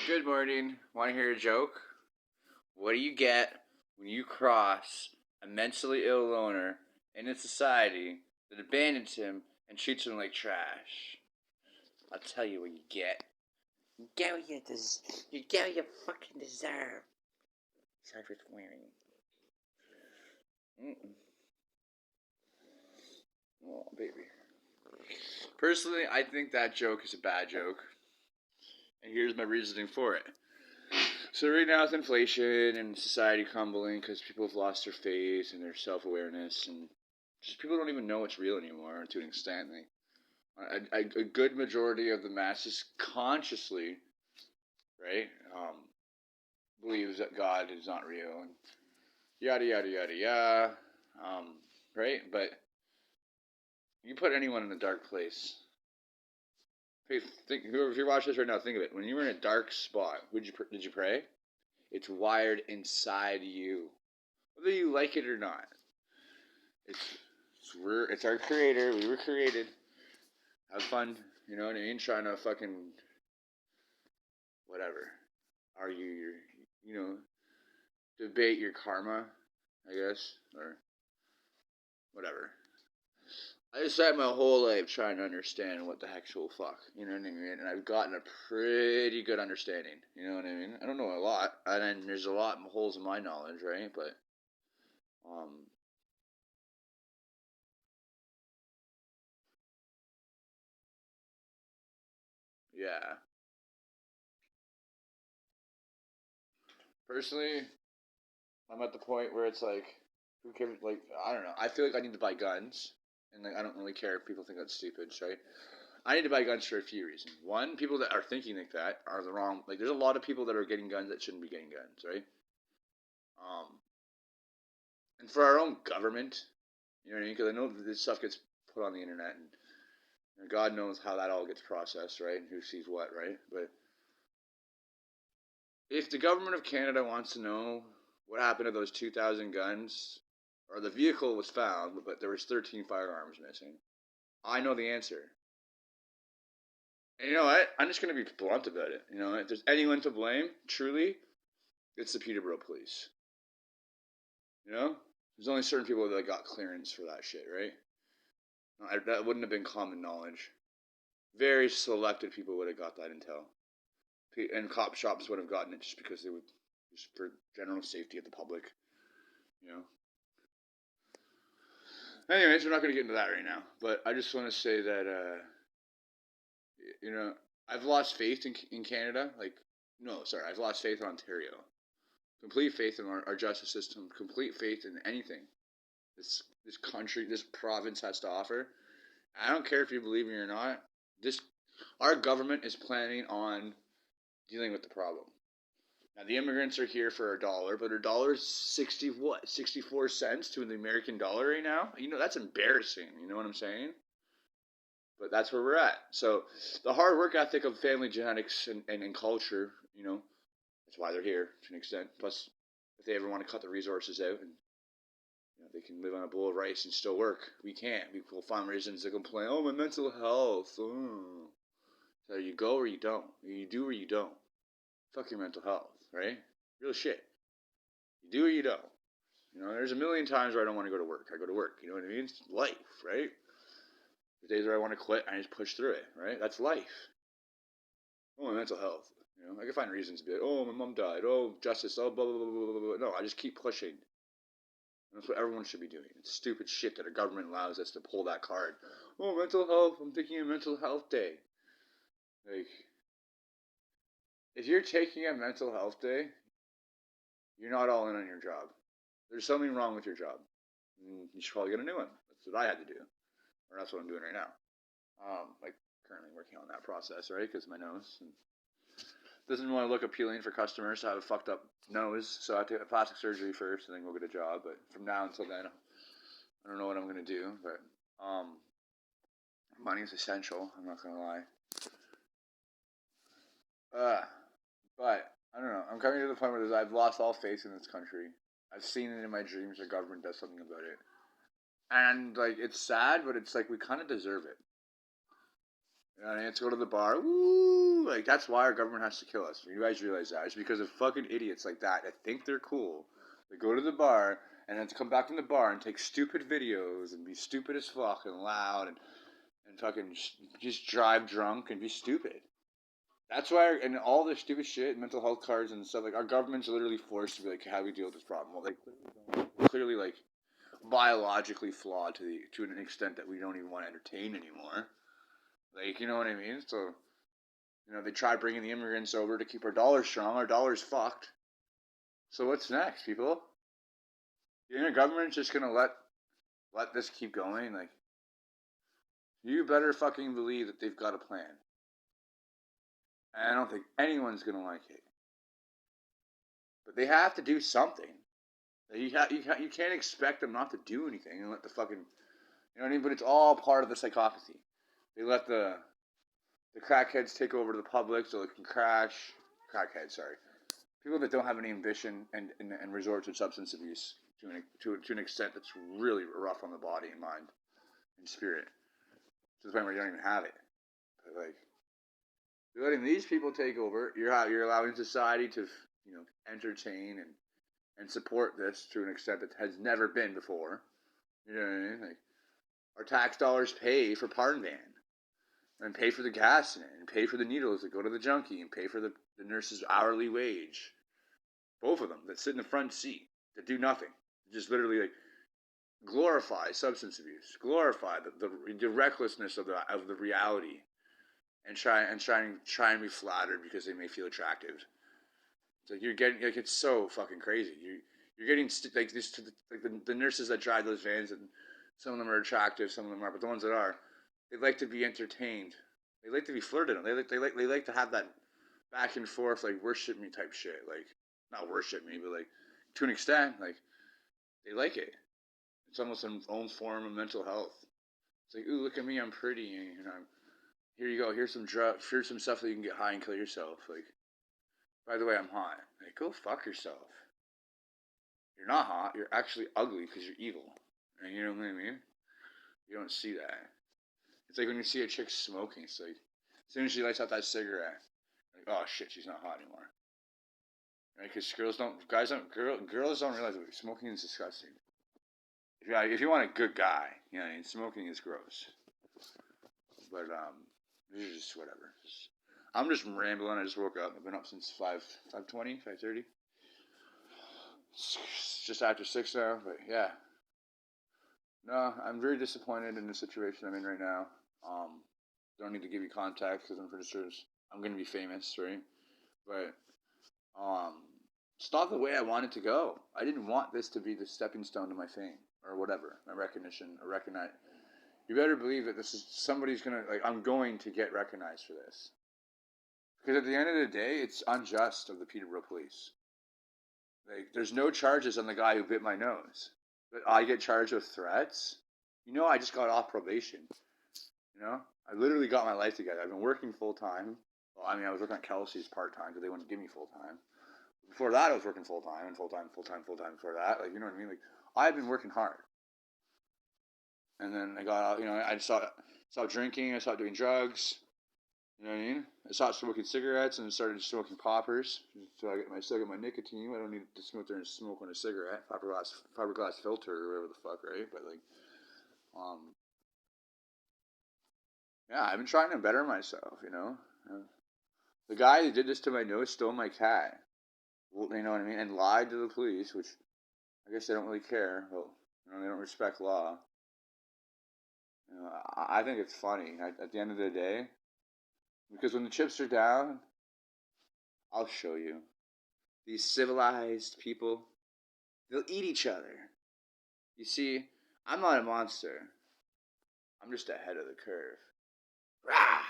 Good morning. Want to hear a joke? What do you get when you cross a mentally ill loner in a society that abandons him and treats him like trash? I'll tell you what you get. You get what you get what you fucking deserve. Sorry for swearing. Oh, baby. Personally, I think that joke is a bad joke. And here's my reasoning for it. So right now with inflation and society crumbling because people have lost their faith and their self-awareness and just people don't even know what's real anymore to an extent. A good majority of the masses consciously, right, believes that God is not real and yada yada yada yada, right? But you put anyone in a dark place. Hey, if you're watching this right now, think of it. When you were in a dark spot, did you pray? It's wired inside you, whether you like it or not. It's our creator. We were created. Have fun. You know what I mean? Trying to fucking whatever. Argue your, you know, debate your karma, I guess, or whatever. I just spent my whole life trying to understand what the actual fuck, you know what I mean? And I've gotten a pretty good understanding, you know what I mean? I don't know a lot, and then there's a lot of holes in my knowledge, right? But, um, yeah. Personally, I'm at the point where it's like, who cares? Like, I don't know. I feel like I need to buy guns, and like I don't really care if people think that's stupid, right? I need to buy guns for a few reasons. One, people that are thinking like that are the wrong. Like, there's a lot of people that are getting guns that shouldn't be getting guns, right? Um, and for our own government, you know what I mean? Because I know that this stuff gets put on the internet, and God knows how that all gets processed, right? And who sees what, right? But if the government of Canada wants to know what happened to those 2,000 guns, or the vehicle was found, but there was 13 firearms missing, I know the answer. And you know what? I'm just going to be blunt about it. You know, if there's anyone to blame, truly, it's the Peterborough police. You know, there's only certain people that got clearance for that shit, right? That wouldn't have been common knowledge. Very selected people would have got that intel, and cop shops would have gotten it just because they would, just for general safety of the public. You know. Anyways, we're not going to get into that right now, but I just want to say that you know, I've lost faith in Canada. Like, no, sorry, I've lost faith in Ontario. Complete faith in our justice system. Complete faith in anything this country, this province has to offer. I don't care if you believe me or not. This Our government is planning on dealing with the problem. Now the immigrants are here for $1, but $1 is 64 cents to the American dollar right now. You know that's embarrassing. You know what I'm saying? But that's where we're at. So the hard work ethic of family genetics and culture, you know, that's why they're here to an extent. Plus, if they ever want to cut the resources out and they can live on a bowl of rice and still work, we can't. We'll find reasons to complain. Oh, my mental health. Oh. So you go or you don't. You do or you don't. Fuck your mental health, right? Real shit. You do or you don't. You know, there's a million times where I don't want to go to work. I go to work. You know what I mean? It's life, right? There's days where I want to quit. I just push through it, right? That's life. Oh, my mental health. You know, I can find reasons to be like, oh, my mom died. Oh, justice. Oh, blah, blah, blah, blah, blah. No, I just keep pushing. That's what everyone should be doing. It's stupid shit that our government allows us to pull that card. Oh, mental health. I'm taking a mental health day. Like, if you're taking a mental health day, you're not all in on your job. There's something wrong with your job. You should probably get a new one. That's what I had to do, or that's what I'm doing right now. Like currently working on that process, right? Because my nose doesn't want to look appealing for customers to have a fucked up nose, so I have to get plastic surgery first and then go get a job. But from now until then, I don't know what I'm gonna do. But money is essential. I'm not gonna lie. Uh, but I don't know. I'm coming to the point where I've lost all faith in this country. I've seen it in my dreams. The government does something about it, and like it's sad, but it's like we kind of deserve it. You know what I mean? Let's go to the bar. Woo! Like, that's why our government has to kill us. You guys realize that? It's because of fucking idiots like that think they're cool. They go to the bar and then to come back from the bar and take stupid videos and be stupid as fuck and loud and fucking just drive drunk and be stupid. That's why, and all this stupid shit, mental health cards and stuff, like, our government's literally forced to be like, how do we deal with this problem? Well, clearly, like, biologically flawed to an extent that we don't even want to entertain anymore. Like, you know what I mean? So, you know, they tried bringing the immigrants over to keep our dollar strong. Our dollar's fucked. So what's next, people? You think the government's just gonna let this keep going? Like, you better fucking believe that they've got a plan. And I don't think anyone's gonna like it. But they have to do something. You can't expect them not to do anything and let the fucking, you know what I mean? But it's all part of the psychopathy. They let the crackheads take over the public so they can crackheads, sorry. People that don't have any ambition and resort to substance abuse to an extent that's really rough on the body and mind and spirit. To the point where you don't even have it. But like, you're letting these people take over. You're allowing society to, you know, entertain and support this to an extent that has never been before. You know what I mean? Like, our tax dollars pay for Pardon Van, and pay for the gas in it, and pay for the needles that go to the junkie, and pay for the nurse's hourly wage. Both of them that sit in the front seat that do nothing, just literally like glorify substance abuse, glorify the recklessness of the reality, and try and be flattered because they may feel attractive. It's like you're getting like it's so fucking crazy. You're getting like this like the nurses that drive those vans, and some of them are attractive, some of them are, but the ones that are, they like to be entertained. They like to be flirted on. They like to have that back and forth like worship me type shit. Like, not worship me, but like to an extent, like they like it. It's almost an own form of mental health. It's like, ooh, look at me, I'm pretty, and you know, here you go, here's some drugs, here's some stuff that you can get high and kill yourself. Like, by the way, I'm hot. Like, go fuck yourself. You're not hot. You're actually ugly because you're evil. And you know what I mean? You don't see that. It's like when you see a chick smoking. It's like, as soon as she lights out that cigarette, like, oh shit, she's not hot anymore. Right? Because girls don't realize that smoking is disgusting. If you want a good guy, you know, smoking is gross. But this is just whatever. I'm just rambling. I just woke up. I've been up since 5:20, 5:30. It's just after 6 now, but yeah. No, I'm very disappointed in the situation I'm in right now. Don't need to give you context because I'm pretty sure I'm going to be famous, right? But it's not the way I want it to go. I didn't want this to be the stepping stone to my fame or whatever, my recognition or recognize. You better believe that this is somebody's gonna like. I'm going to get recognized for this because at the end of the day, it's unjust of the Peterborough police. Like, there's no charges on the guy who bit my nose, but I get charged with threats. You know, I just got off probation. You know, I literally got my life together. I've been working full time. Well, I mean, I was working at Kelsey's part time because they wouldn't give me full time. Before that, I was working full time and full time before that. Like, you know what I mean? Like, I've been working hard. And then I got out, you know, I stopped drinking, I stopped doing drugs, you know what I mean? I stopped smoking cigarettes and started smoking poppers. So I still get my nicotine. I don't need to smoke there and smoke on a cigarette, fiberglass filter or whatever the fuck, right? But like, yeah, I've been trying to better myself, you know? The guy who did this to my nose stole my cat. Well, you know what I mean? And lied to the police, which I guess they don't really care. Well, you know, they don't respect law. You know, I think it's funny at the end of the day, because when the chips are down, I'll show you. These civilized people, they'll eat each other. You see, I'm not a monster. I'm just ahead of the curve. Rah!